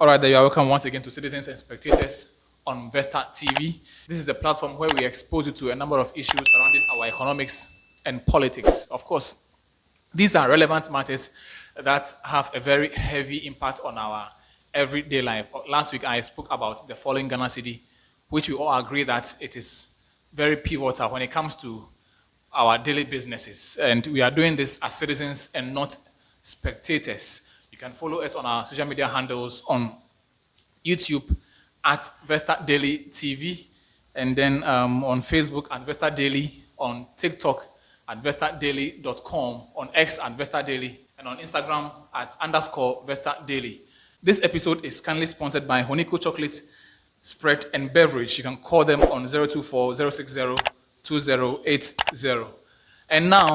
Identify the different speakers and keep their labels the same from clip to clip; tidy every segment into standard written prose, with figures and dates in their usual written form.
Speaker 1: All right, there you are. Welcome once again to Citizens and Spectators on Vesta TV. This is the platform where we expose you to a number of issues surrounding our economics and politics. Of course, these are relevant matters that have a very heavy impact on our everyday life. Last week, I spoke about the falling Ghana Cedi, which we all agree that it is very pivotal when it comes to our daily businesses. And we are doing this as citizens and not spectators. You can follow us on our social media handles on YouTube at Vesta Daily TV, and then on Facebook at Vesta Daily, on TikTok at vestadaily.com, on X at Vesta Daily, and on Instagram at _Vesta Daily. This episode is kindly sponsored by Honeyco Chocolate Spread and Beverage. You can call them on 024-060-2080. And now,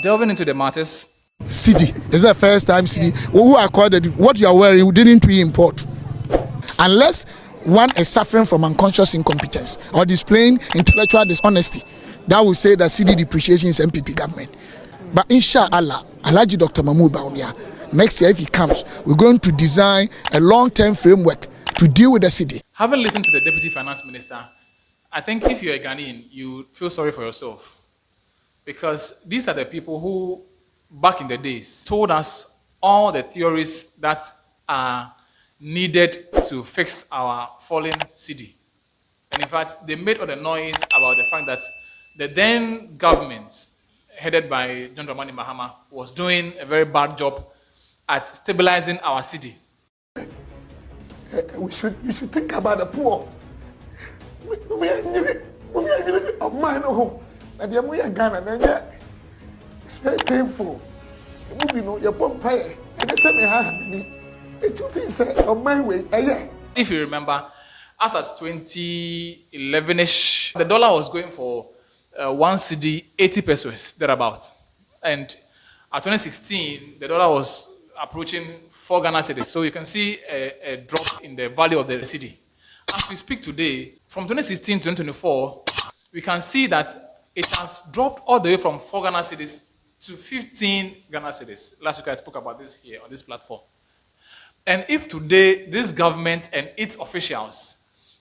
Speaker 1: delving into the matters.
Speaker 2: Cedi. It's the first time Cedi. Who accorded what you are wearing, we didn't import. Unless one is suffering from unconscious incompetence or displaying intellectual dishonesty, that will say that Cedi depreciation is MPP government. But inshallah, Alhaji Dr. Mahamudu Bawumia, next year if he comes, we're going to design a long-term framework to deal with the Cedi.
Speaker 1: Having listened to the Deputy Finance Minister, I think if you're a Ghanaian, you feel sorry for yourself. Because these are the people who, back in the days, told us all the theories that are needed to fix our fallen Cedi. And in fact, they made all the noise about the fact that the then government, headed by John Dramani Mahama, was doing a very bad job at stabilizing our Cedi.
Speaker 2: You should think about the poor. It's very painful.
Speaker 1: If you remember, as at 2011-ish, the dollar was going for 1 Cedi, 80 pesos, thereabouts. And at 2016, the dollar was approaching 4 Ghana cedis. So you can see a drop in the value of the Cedi. As we speak today, from 2016 to 2024, we can see that it has dropped all the way from 4 Ghana cedis to 15 Ghana cedis. Last week I spoke about this here on this platform. And if today this government and its officials,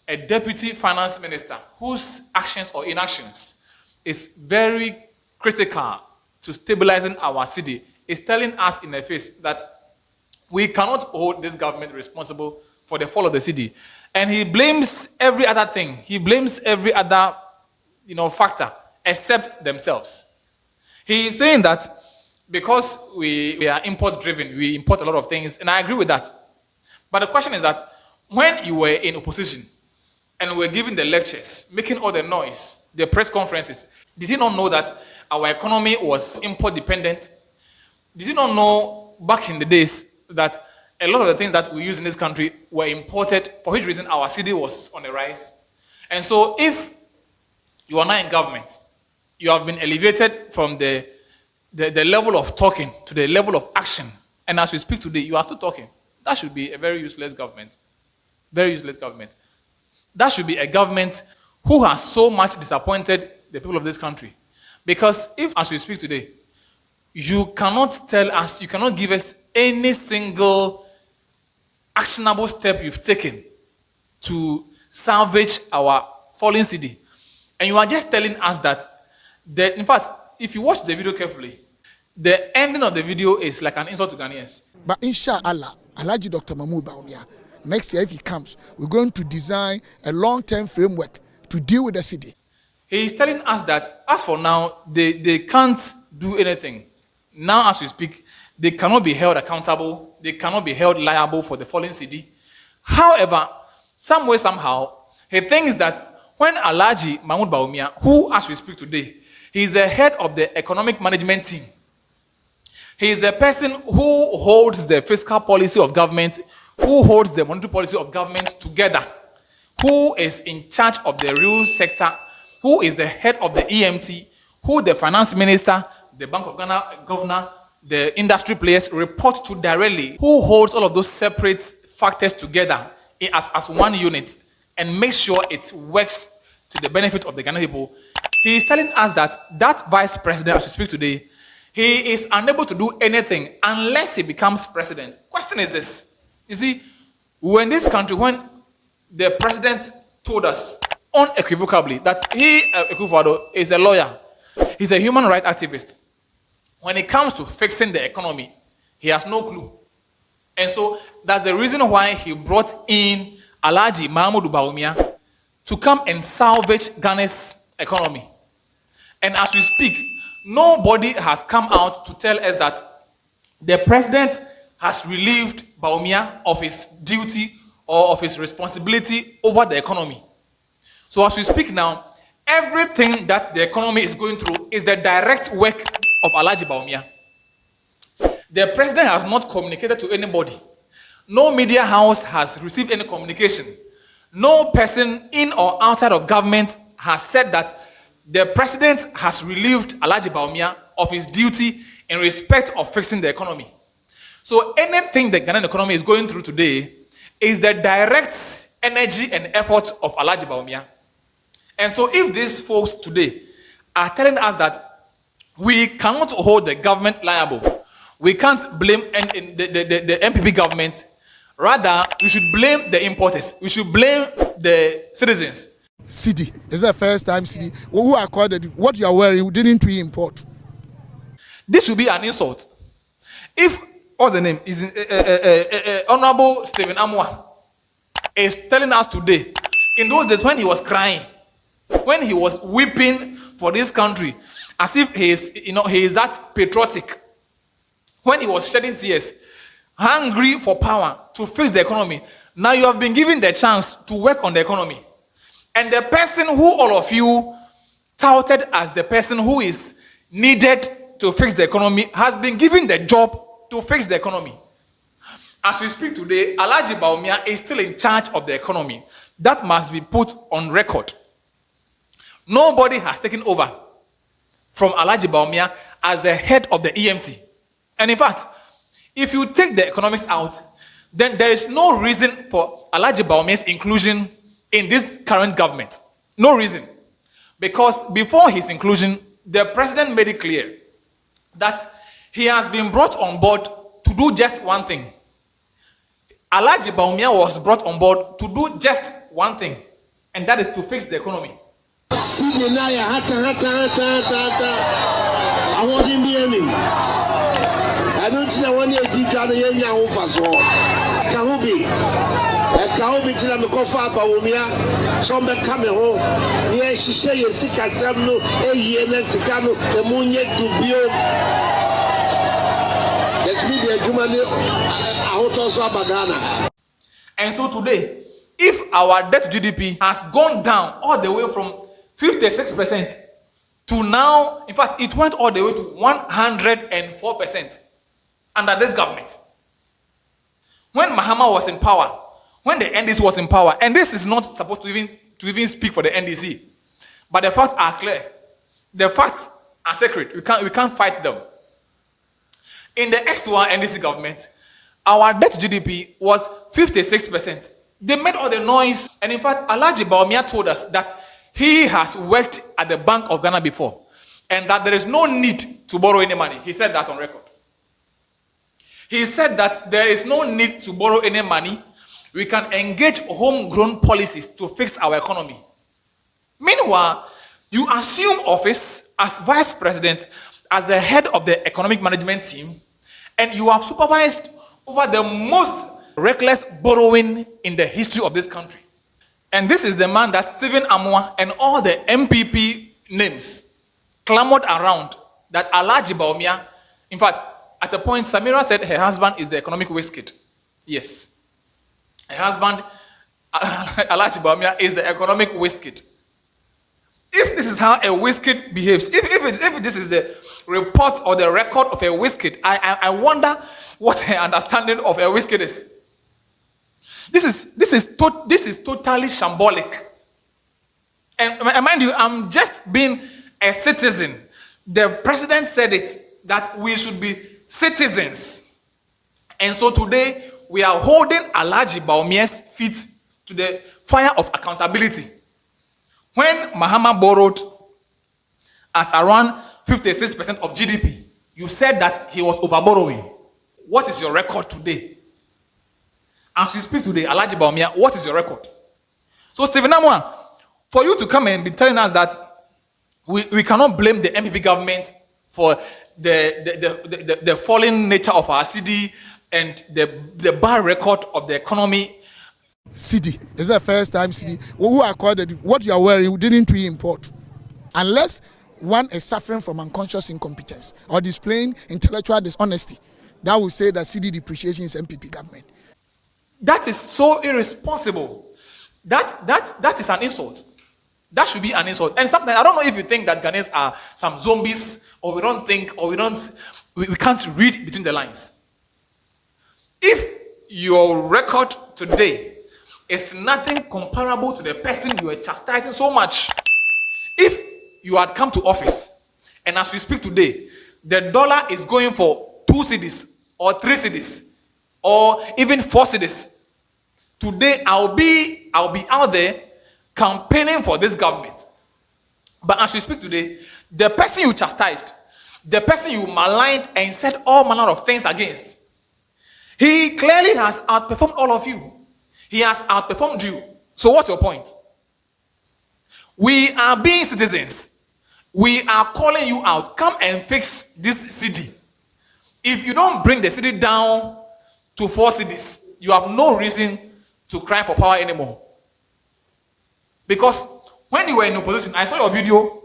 Speaker 1: a deputy finance minister whose actions or inactions is very critical to stabilizing our Cedi, is telling us in the face that we cannot hold this government responsible for the fall of the Cedi. And he blames every other thing. He blames every other factor except themselves. He is saying that because we are import driven, we import a lot of things, and I agree with that. But the question is that when you were in opposition and were giving the lectures, making all the noise, the press conferences, did you not know that our economy was import dependent? Did you not know back in the days that a lot of the things that we use in this country were imported, for which reason our Cedi was on the rise? And so if you are now in government, you have been elevated from the level of talking to the level of action. And as we speak today, you are still talking. That should be a very useless government. Very useless government. That should be a government who has so much disappointed the people of this country. Because if, as we speak today, you cannot tell us, you cannot give us any single actionable step you've taken to salvage our fallen Cedi. And you are just telling us that, in fact, if you watch the video carefully, the ending of the video is like an insult to Ghanaians.
Speaker 2: But inshallah, Alhaji Dr. Mahamudu Bawumia, next year if he comes, we're going to design a long-term framework to deal with the Cedi.
Speaker 1: He is telling us that, as for now, they can't do anything. Now, as we speak, they cannot be held accountable. They cannot be held liable for the fallen Cedi. However, some way, somehow, he thinks that when Alhaji Mahamudu Bawumia, who, as we speak today, he is the head of the economic management team. He is the person who holds the fiscal policy of government, who holds the monetary policy of government together, who is in charge of the real sector, who is the head of the EMT, who the finance minister, the Bank of Ghana governor, the industry players report to directly, who holds all of those separate factors together as one unit and makes sure it works to the benefit of the Ghana people. He is telling us that vice president, as we speak today, he is unable to do anything unless he becomes president. Question is this. You see, We were in this country when the president told us unequivocally that he, Akufo-Addo, is a lawyer. He's a human rights activist. When it comes to fixing the economy, he has no clue. And so that's the reason why he brought in Alhaji Mahamudu Bawumia to come and salvage Ghana's economy. And as we speak, nobody has come out to tell us that the president has relieved Bawumia of his duty or of his responsibility over the economy. So as we speak now, everything that the economy is going through is the direct work of Alhaji Bawumia. The president has not communicated to anybody. No media house has received any communication. No person in or outside of government has said that the president has relieved Alhaji Bawumia of his duty in respect of fixing the economy. So anything the Ghanaian economy is going through today is the direct energy and effort of Alhaji Bawumia. And so if these folks today are telling us that we cannot hold the government liable, we can't blame the MPP government, rather we should blame the importers, we should blame the citizens.
Speaker 2: Cedi, is the first time Cedi, who accorded what you are wearing, didn't we import?
Speaker 1: This should be an insult. If, what's the name, is Honorable Stephen Amwa is telling us today, in those days when he was crying, when he was weeping for this country, as if he is that patriotic, when he was shedding tears, hungry for power to fix the economy, now you have been given the chance to work on the economy. And the person who all of you touted as the person who is needed to fix the economy has been given the job to fix the economy. As we speak today, Alhaji Bawumia is still in charge of the economy. That must be put on record. Nobody has taken over from Alhaji Bawumia as the head of the EMT. And in fact, if you take the economics out, then there is no reason for Alhaji Bawumia's inclusion in this current government. No reason. Because before his inclusion, the president made it clear that he has been brought on board to do just one thing. Alhaji Bawumia was brought on board to do just one thing, and that is to fix the economy.
Speaker 3: I don't see one year teacher the young over so. Kahubi, a Kahubi till I'm a coffee Bawumia, some coming home. Yes, she say you sick as some no, a year and Sicano, the moon yet to build. Let me be a Jumani out of Sabagana.
Speaker 1: And so today, if our debt to GDP has gone down all the way from 56% to now, in fact, it went all the way to 104%. Under this government. When Mahama was in power, when the NDC was in power, and this is not supposed to even speak for the NDC, but the facts are clear. The facts are sacred. We can't fight them. In the X1 NDC government, our debt to GDP was 56%. They made all the noise, and in fact, Alhaji Bawumia told us that he has worked at the Bank of Ghana before, and that there is no need to borrow any money. He said that on record. He said that there is no need to borrow any money. We can engage homegrown policies to fix our economy. Meanwhile, you assume office as vice president, as the head of the economic management team, and you have supervised over the most reckless borrowing in the history of this country. And this is the man that Stephen Amwa and all the MPP names clamored around that Alhaji Bawumia, in fact, at a point, Samira said her husband is the economic waistcoat. Yes. Her husband, Alhaji Bawumia, is the economic waistcoat. If this is how a waistcoat behaves, if this is the report or the record of a waistcoat, I wonder what her understanding of a waistcoat is. This is totally shambolic. And mind you, I'm just being a citizen. The president said it, that we should be citizens. And so today, we are holding Alhaji Bawumia's feet to the fire of accountability. When Mahama borrowed at around 56% of GDP, you said that he was overborrowing. What is your record today? As you speak today, Alhaji Bawumia, what is your record? So, Stephen Amwa, for you to come and be telling us that we cannot blame the MPP government for the falling nature of our city and the bad record of the economy.
Speaker 2: Cedi, it's the first time Cedi, who accorded what you are wearing, didn't we import? Unless one is suffering from unconscious incompetence or displaying intellectual dishonesty, that will say that Cedi depreciation is MPP government.
Speaker 1: That is so irresponsible. That is an insult. That should be an insult. And sometimes I don't know if you think that Ghanaians are some zombies, or we don't think, or we can't read between the lines. If your record today is nothing comparable to the person you are chastising so much, if you had come to office and as we speak today, the dollar is going for 2 cedis or 3 cedis or even 4 cedis, today I'll be out there campaigning for this government. But as we speak today, the person you chastised, the person you maligned and said all manner of things against, he clearly has outperformed all of you. He has outperformed you. So what's your point? We are being citizens. We are calling you out. Come and fix this city. If you don't bring the city down to 4 cities, you have no reason to cry for power anymore. Because when you were in opposition, I saw your video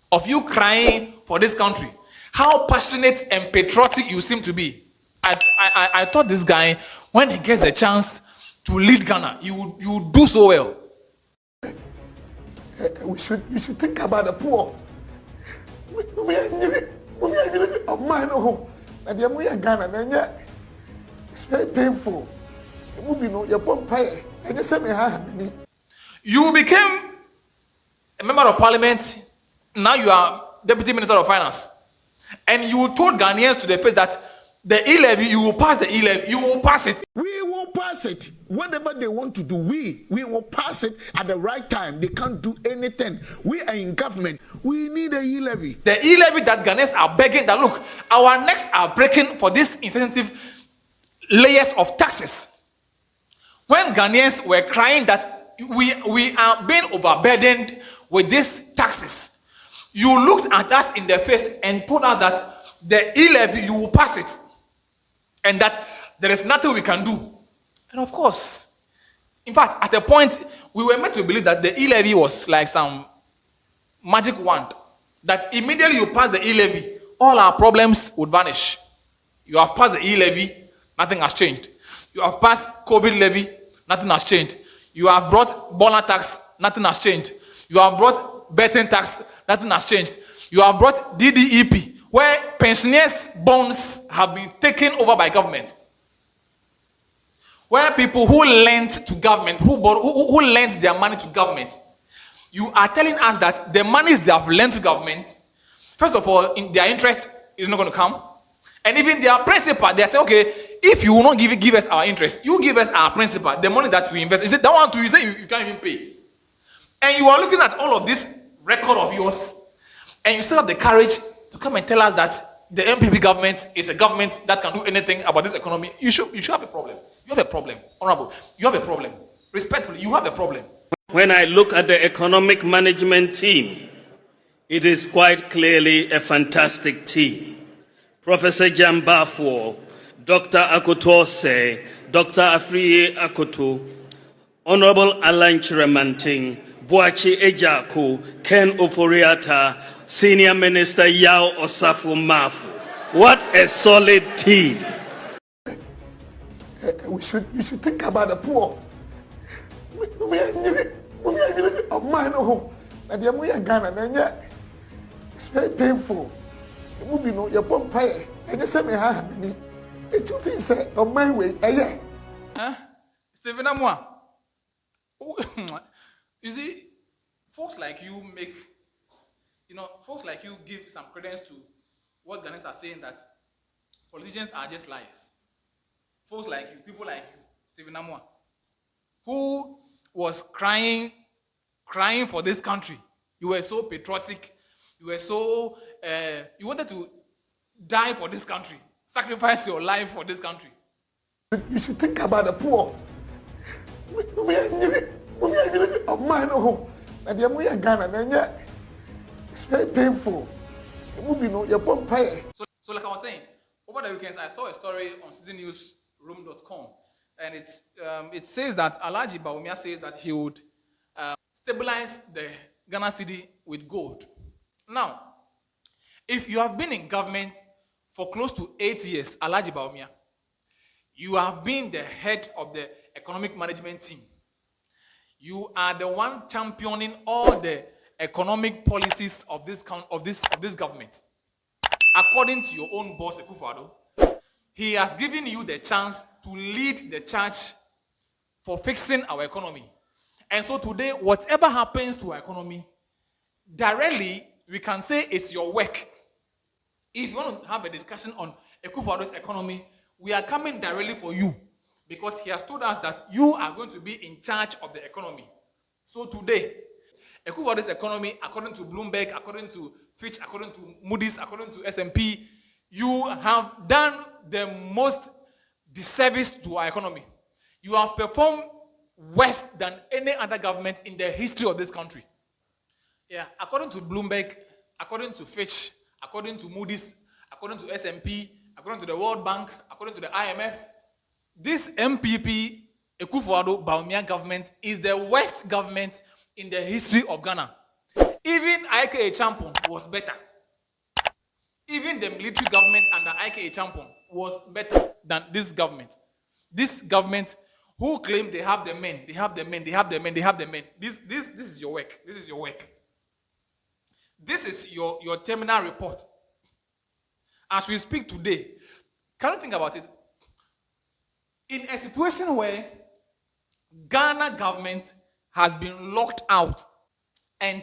Speaker 1: of you crying for this country. How passionate and patriotic you seem to be. I thought this guy, when he gets a chance to lead Ghana, you do so well.
Speaker 2: You should think about the poor. It's very painful.
Speaker 1: You became a member of parliament. Now you are deputy minister of finance. And you told Ghanaians to the face that the e-levy, you will pass the e-levy, you will pass it.
Speaker 2: We will pass it. Whatever they want to do, we will pass it at the right time. They can't do anything. We are in government. We need a e-levy.
Speaker 1: The e-levy that Ghanaians are begging that, look, our necks are breaking for these insensitive layers of taxes. When Ghanaians were crying that we are being overburdened with these taxes, you looked at us in the face and told us that the e-levy, you will pass it. And that there is nothing we can do. And of course, in fact, at a point, we were meant to believe that the e-levy was like some magic wand. That immediately you pass the e-levy, all our problems would vanish. You have passed the e-levy, nothing has changed. You have passed COVID levy, nothing has changed. You have brought Bola tax, nothing has changed. You have brought betting tax, nothing has changed. You have brought DDEP, where pensioners' bonds have been taken over by government. Where people who lent to government, who lent their money to government, you are telling us that the monies they have lent to government, first of all, in their interest is not going to come. And even their principal, they say, okay, if you will not give us our interest, you give us our principal, the money that we invest. You say that one too, you say you can't even pay. And you are looking at all of this record of yours, and you still have the courage to come and tell us that the MPP government is a government that can do anything about this economy. You should have a problem. You have a problem, honorable. You have a problem. Respectfully, you have a problem.
Speaker 4: When I look at the economic management team, it is quite clearly a fantastic team. Professor Jambafo, Dr. Akutose, Dr. Afriye Akoto, Honorable Alan Chiremanting, Boachi Ejaku, Ken Oforiata, Senior Minister Yao Osafo Mafu. What a solid team.
Speaker 2: You should think about the poor. It's very painful.
Speaker 1: Stephen Amwa. You see, folks like you folks like you give some credence to what Ghanaians are saying, that politicians are just liars. Folks like you, people like you, Stephen Amwa, who was crying for this country. You were so patriotic. You were so, you wanted to die for this country, sacrifice your life for this country.
Speaker 2: You should think about the poor. Of mine, and the Ghana, it's very painful.
Speaker 1: So like I was saying, over the weekends I saw a story on cedinewsroom.com, and it says that Alhaji Bawumia says that he would stabilize the Ghana cedi with gold. Now, if you have been in government for close to 8 years, Alhaji Bawumia, you have been the head of the economic management team. You are the one championing all the economic policies of this government. According to your own boss, Akufo-Addo, he has given you the chance to lead the charge for fixing our economy. And so today, whatever happens to our economy, directly, we can say it's your work. If you want to have a discussion on Akufo-Addo's economy, we are coming directly for you, because he has told us that you are going to be in charge of the economy. So today, Akufo-Addo's economy, according to Bloomberg, according to Fitch, according to Moody's, according to S&P, you have done the most disservice to our economy. You have performed worse than any other government in the history of this country. Yeah, according to Bloomberg, according to Fitch, according to Moody's, according to S&P, according to the World Bank, according to the IMF, this MPP Akufo-Addo Bawumia government is the worst government in the history of Ghana. Even IKA Champon was better. Even the military government under IKA Champon was better than this government. This government who claim they have the men, they have the men, they have the men, they have the men. This is your work. This is your work. This is your terminal report. As we speak today, can you think about it? In a situation where Ghana government has been locked out and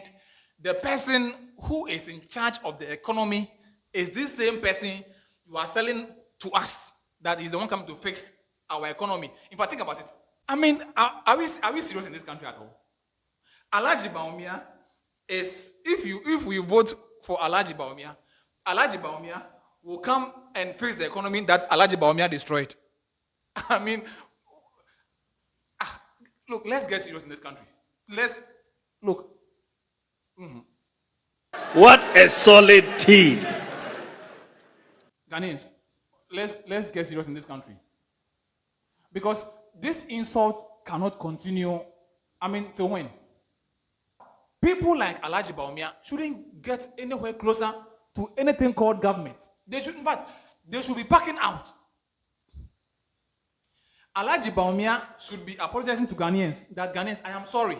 Speaker 1: the person who is in charge of the economy is this same person you are selling to us that is the one coming to fix our economy. If I think about it, I mean, are we serious in this country at all? Alhaji Bawumia is, if we vote for Alhaji Bawumia will come and fix the economy that Alhaji Bawumia destroyed. I mean, look, let's get serious in this country. Let's look.
Speaker 4: What a solid team.
Speaker 1: Ghanaians, let's get serious in this country. Because this insult cannot continue, till when? People like Alhaji Bawumia shouldn't get anywhere closer to anything called government. They should, in fact, they should be packing out. Alhaji Bawumia should be apologizing to Ghanaians that Ghanaians, I am sorry.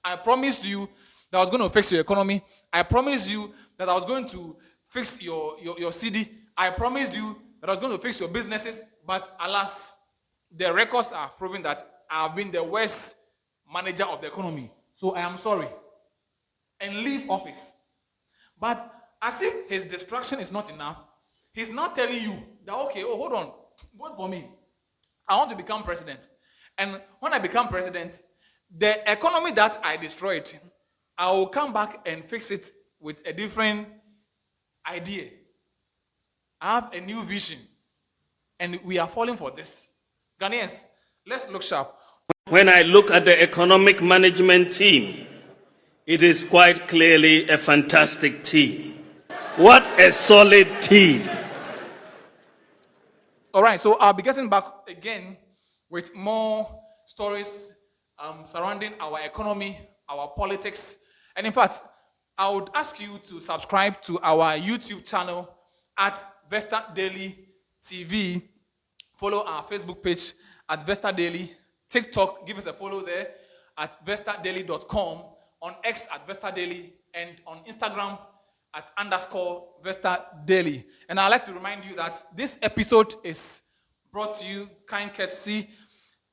Speaker 1: I promised you that I was going to fix your economy. I promised you that I was going to fix your cedi. I promised you that I was going to fix your businesses. But alas, the records are proving that I have been the worst manager of the economy. So I am sorry. And leave office. But as if his distraction is not enough, he's not telling you that, okay, hold on, vote for me. I want to become president. And when I become president, the economy that I destroyed, I will come back and fix it with a different idea. I have a new vision. And we are falling for this. Ghanaians, let's look sharp.
Speaker 4: When I look at the economic management team, it is quite clearly a fantastic team. What a solid team.
Speaker 1: All right, so I'll be getting back again with more stories surrounding our economy, our politics. And in fact, I would ask you to subscribe to our YouTube channel at Vesta Daily TV. Follow our Facebook page at Vesta Daily. TikTok, give us a follow there at vestadaily.com. On X at Vesta Daily. And on Instagram at _Vesta Daily. And I'd like to remind you that this episode is brought to you kind courtesy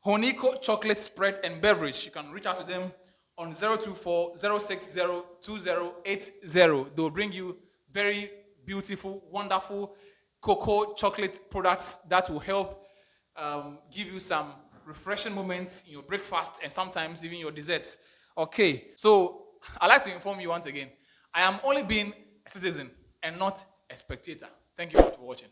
Speaker 1: Honeyco Chocolate Spread and Beverage. You can reach out to them on 024-060-2080. They'll bring you very beautiful, wonderful cocoa chocolate products that will help give you some refreshing moments in your breakfast and sometimes even your desserts. Okay, so I'd like to inform you once again, I am only being a citizen and not a spectator. Thank you for watching.